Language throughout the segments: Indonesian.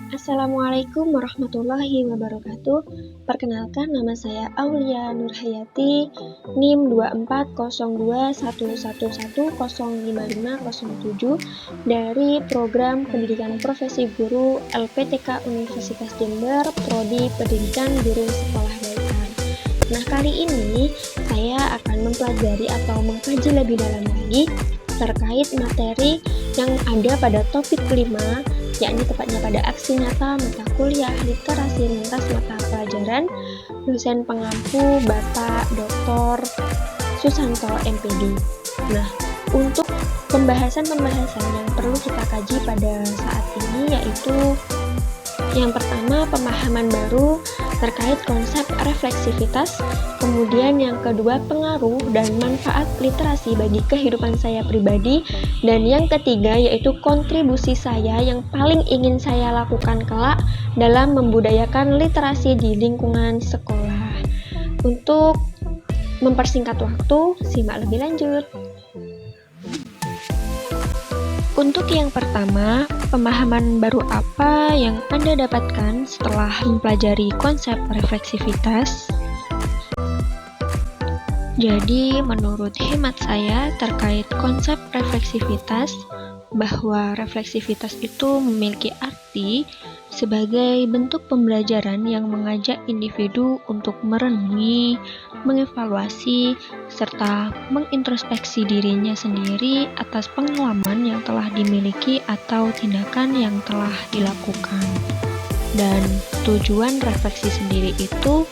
Assalamualaikum warahmatullahi wabarakatuh. Perkenalkan, nama saya Aulia Nurhayati, NIM 240211105507 dari Program Pendidikan Profesi Guru LPTK Universitas Jember, Prodi Pendidikan Guru Sekolah Dasar. Nah, kali ini saya akan mempelajari atau mengkaji lebih dalam lagi terkait materi yang ada pada topik 5, yakni tepatnya pada aksi nyata mata kuliah literasi lintas mata pelajaran dosen pengampu Bapak Dr. Susanto MPD. Nah, untuk pembahasan yang perlu kita kaji pada saat ini yaitu yang pertama, pemahaman baru terkait konsep refleksivitas, kemudian yang kedua, pengaruh dan manfaat literasi bagi kehidupan saya pribadi, dan yang ketiga yaitu kontribusi saya yang paling ingin saya lakukan kelak dalam membudayakan literasi di lingkungan sekolah. Untuk mempersingkat waktu, simak lebih lanjut. Untuk yang pertama, pemahaman baru apa yang Anda dapatkan setelah mempelajari konsep refleksivitas? Jadi, menurut hemat saya terkait konsep refleksivitas, bahwa refleksivitas itu memiliki arti sebagai bentuk pembelajaran yang mengajak individu untuk merenungi, mengevaluasi, serta mengintrospeksi dirinya sendiri atas pengalaman yang telah dimiliki atau tindakan yang telah dilakukan. Dan tujuan refleksi sendiri itu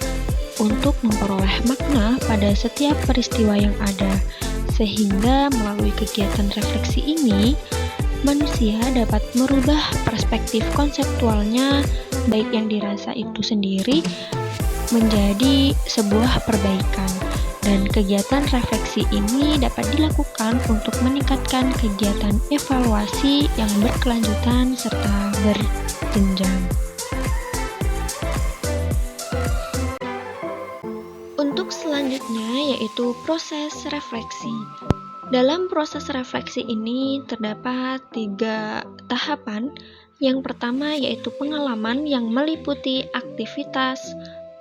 untuk memperoleh makna pada setiap peristiwa yang ada, sehingga melalui kegiatan refleksi ini, manusia dapat merubah perspektif konseptualnya, baik yang dirasa itu sendiri, menjadi sebuah perbaikan. Dan kegiatan refleksi ini dapat dilakukan untuk meningkatkan kegiatan evaluasi yang berkelanjutan serta berjenjang. Untuk selanjutnya yaitu proses refleksi. Dalam proses refleksi ini terdapat 3 tahapan. Yang pertama yaitu pengalaman yang meliputi aktivitas,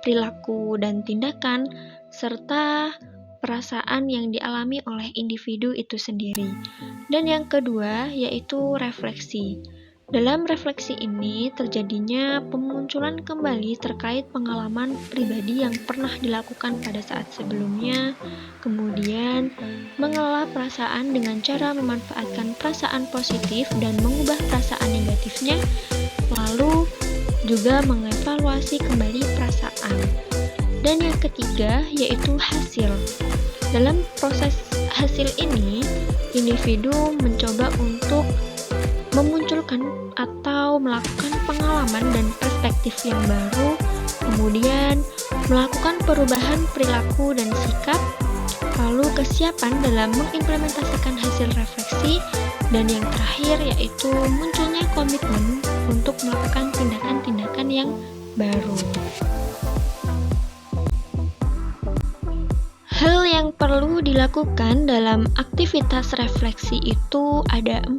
perilaku, dan tindakan, serta perasaan yang dialami oleh individu itu sendiri. Dan yang kedua yaitu refleksi. Dalam refleksi ini terjadinya pemunculan kembali terkait pengalaman pribadi yang pernah dilakukan pada saat sebelumnya, kemudian mengelola perasaan dengan cara memanfaatkan perasaan positif dan mengubah perasaan negatifnya, lalu juga mengevaluasi kembali perasaan. Dan yang ketiga yaitu hasil. Dalam proses hasil ini, individu mencoba untuk memunculkan atau melakukan pengalaman dan perspektif yang baru, kemudian melakukan perubahan perilaku dan sikap, lalu kesiapan dalam mengimplementasikan hasil refleksi, dan yang terakhir yaitu munculnya komitmen untuk melakukan tindakan-tindakan yang baru. Hal yang perlu dilakukan dalam aktivitas refleksi itu ada 4.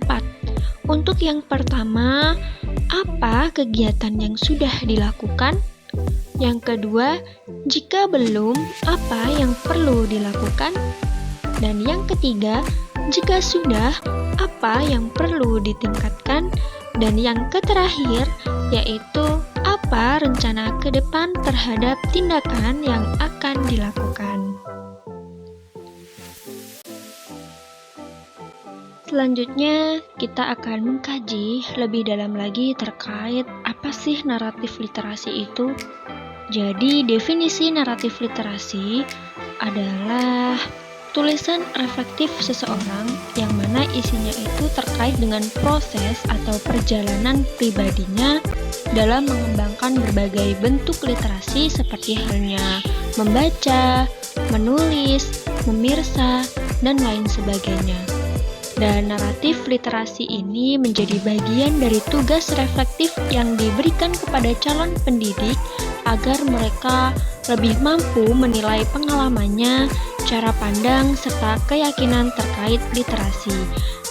Untuk yang pertama, apa kegiatan yang sudah dilakukan? Yang kedua, jika belum, apa yang perlu dilakukan? Dan yang ketiga, jika sudah, apa yang perlu ditingkatkan? Dan yang terakhir, yaitu apa rencana ke depan terhadap tindakan yang akan dilakukan. Selanjutnya, kita akan mengkaji lebih dalam lagi terkait apa sih naratif literasi itu. Jadi, definisi naratif literasi adalah tulisan reflektif seseorang yang mana isinya itu terkait dengan proses atau perjalanan pribadinya dalam mengembangkan berbagai bentuk literasi seperti halnya membaca, menulis, memirsa, dan lain sebagainya. Dan naratif literasi ini menjadi bagian dari tugas reflektif yang diberikan kepada calon pendidik agar mereka lebih mampu menilai pengalamannya, cara pandang, serta keyakinan terkait literasi.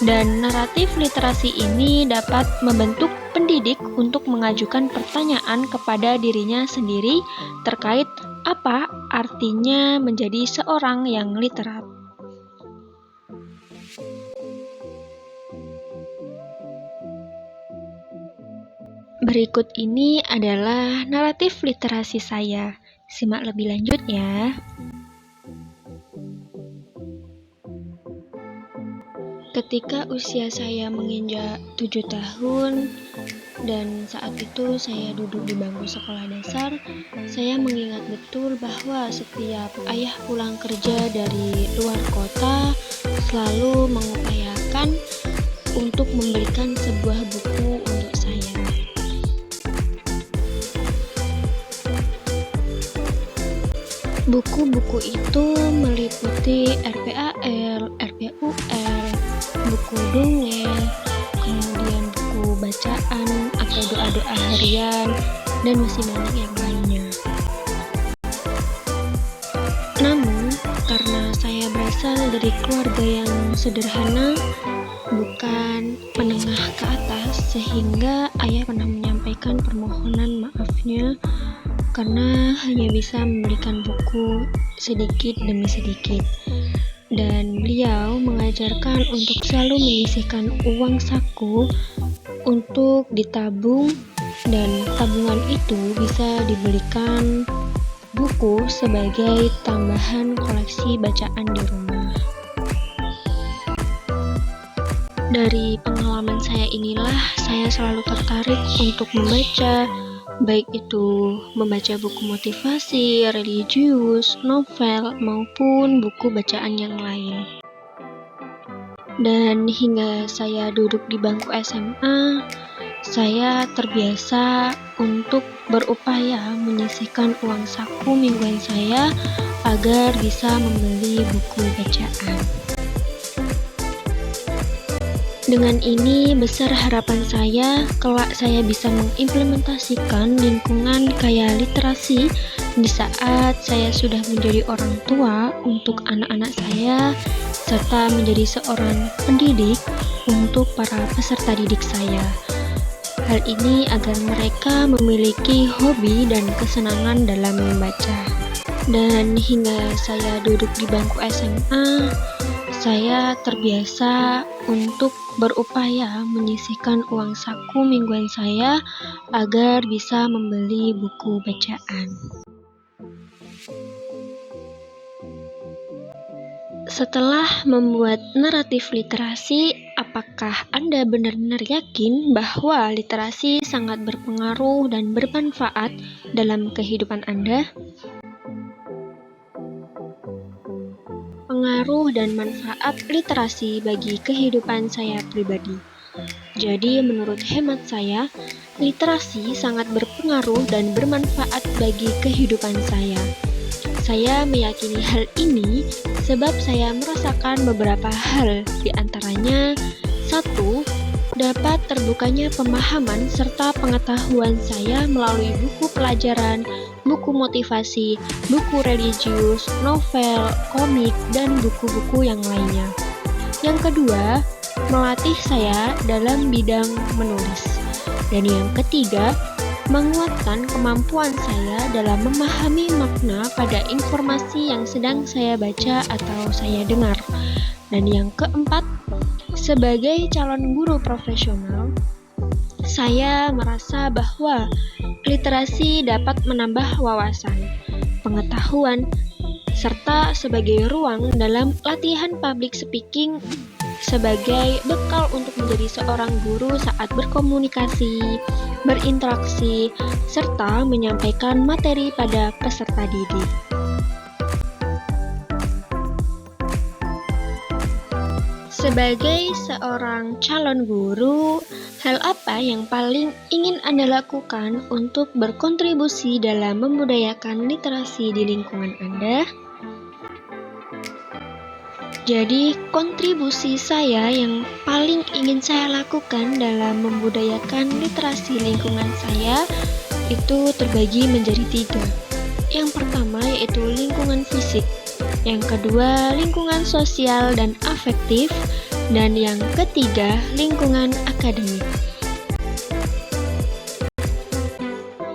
Dan naratif literasi ini dapat membentuk pendidik untuk mengajukan pertanyaan kepada dirinya sendiri terkait apa artinya menjadi seorang yang literat. Berikut ini adalah naratif literasi saya. Simak lebih lanjut ya. Ketika usia saya menginjak 7 tahun dan saat itu saya duduk di bangku sekolah dasar, saya mengingat betul bahwa setiap ayah pulang kerja dari luar kota selalu mengupayakan untuk membelikan sebuah buku untuk saya. Buku-buku itu meliputi RPAL, RPUL, buku dongeng, kemudian buku bacaan atau doa-doa harian, dan masih banyak yang lainnya. Namun, karena saya berasal dari keluarga yang sederhana, bukan menengah ke atas, sehingga ayah pernah menyampaikan permohonan maafnya karena hanya bisa membelikan buku sedikit demi sedikit. Dan beliau mengajarkan untuk selalu menyisihkan uang saku untuk ditabung, dan tabungan itu bisa dibelikan buku sebagai tambahan koleksi bacaan di rumah. Dari pengalaman saya inilah saya selalu tertarik untuk membaca, baik itu membaca buku motivasi, religius, novel, maupun buku bacaan yang lain. Dan hingga saya duduk di bangku SMA, saya terbiasa untuk berupaya menyisihkan uang saku mingguan saya agar bisa membeli buku bacaan. Dengan ini, besar harapan saya kelak saya bisa mengimplementasikan lingkungan kaya literasi di saat saya sudah menjadi orang tua untuk anak-anak saya, serta menjadi seorang pendidik untuk para peserta didik saya. Hal ini agar mereka memiliki hobi dan kesenangan dalam membaca. Dan hingga saya duduk di bangku SMA, saya terbiasa untuk berupaya menyisihkan uang saku mingguan saya agar bisa membeli buku bacaan. Setelah membuat naratif literasi, apakah Anda benar-benar yakin bahwa literasi sangat berpengaruh dan bermanfaat dalam kehidupan Anda? Pengaruh dan manfaat literasi bagi kehidupan saya pribadi. Jadi, menurut hemat saya, literasi sangat berpengaruh dan bermanfaat bagi kehidupan saya. Saya meyakini hal ini sebab saya merasakan beberapa hal, di antaranya: 1. Dapat terbukanya pemahaman serta pengetahuan saya melalui buku pelajaran, buku motivasi, buku religius, novel, komik, dan buku-buku yang lainnya. Yang kedua, melatih saya dalam bidang menulis. Dan yang ketiga, menguatkan kemampuan saya dalam memahami makna pada informasi yang sedang saya baca atau saya dengar. Dan yang keempat, sebagai calon guru profesional, saya merasa bahwa literasi dapat menambah wawasan, pengetahuan, serta sebagai ruang dalam latihan public speaking sebagai bekal untuk menjadi seorang guru saat berkomunikasi, berinteraksi, serta menyampaikan materi pada peserta didik. Sebagai seorang calon guru, hal apa yang paling ingin Anda lakukan untuk berkontribusi dalam membudayakan literasi di lingkungan Anda? Jadi, kontribusi saya yang paling ingin saya lakukan dalam membudayakan literasi lingkungan saya itu terbagi menjadi 3. Yang pertama yaitu lingkungan fisik. Yang kedua, lingkungan sosial dan afektif. Dan yang ketiga, lingkungan akademik.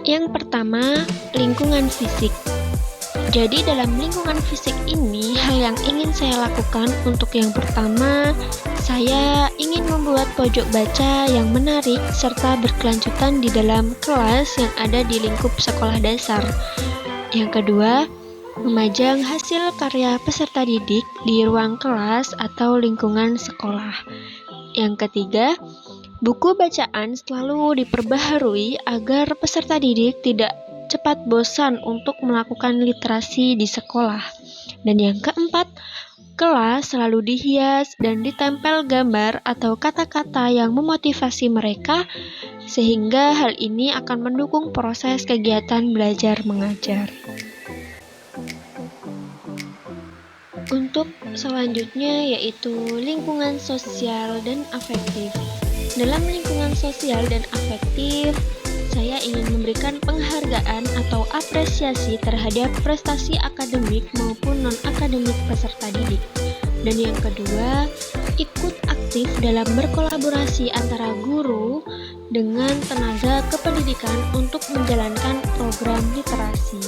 Yang pertama, lingkungan fisik. Jadi dalam lingkungan fisik ini, hal yang ingin saya lakukan untuk yang pertama, saya ingin membuat pojok baca yang menarik serta berkelanjutan di dalam kelas yang ada di lingkup sekolah dasar. Yang kedua, memajang hasil karya peserta didik di ruang kelas atau lingkungan sekolah. Yang ketiga, buku bacaan selalu diperbaharui agar peserta didik tidak cepat bosan untuk melakukan literasi di sekolah. Dan yang keempat, kelas selalu dihias dan ditempel gambar atau kata-kata yang memotivasi mereka, sehingga hal ini akan mendukung proses kegiatan belajar mengajar. Untuk selanjutnya yaitu lingkungan sosial dan afektif. Dalam lingkungan sosial dan afektif, saya ingin memberikan penghargaan atau apresiasi terhadap prestasi akademik maupun non-akademik peserta didik. Dan yang kedua, ikut aktif dalam berkolaborasi antara guru dengan tenaga kependidikan untuk menjalankan program literasi.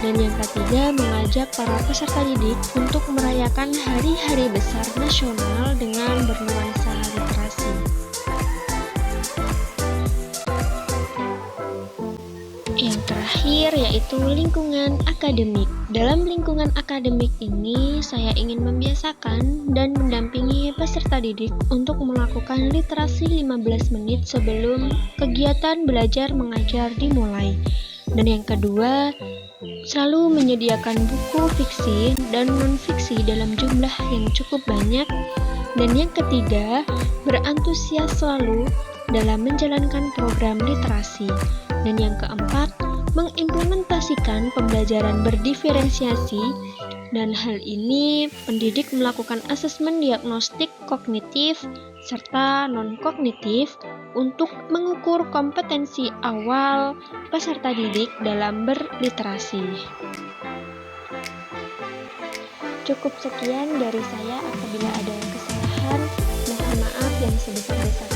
Dan yang ketiga, mengajak para peserta didik untuk merayakan hari-hari besar nasional dengan bernuansa literasi. Yang terakhir yaitu lingkungan akademik. Dalam lingkungan akademik ini, saya ingin membiasakan dan mendampingi peserta didik untuk melakukan literasi 15 menit sebelum kegiatan belajar mengajar dimulai. Dan yang kedua, selalu menyediakan buku fiksi dan non-fiksi dalam jumlah yang cukup banyak. Dan yang ketiga, berantusias selalu dalam menjalankan program literasi. Dan yang keempat, mengimplementasikan pembelajaran berdiferensiasi. Dan hal ini, pendidik melakukan asesmen diagnostik kognitif serta non-kognitif untuk mengukur kompetensi awal peserta didik dalam berliterasi. Cukup sekian dari saya. Apabila ada kesalahan, mohon maaf yang sebesar-besarnya.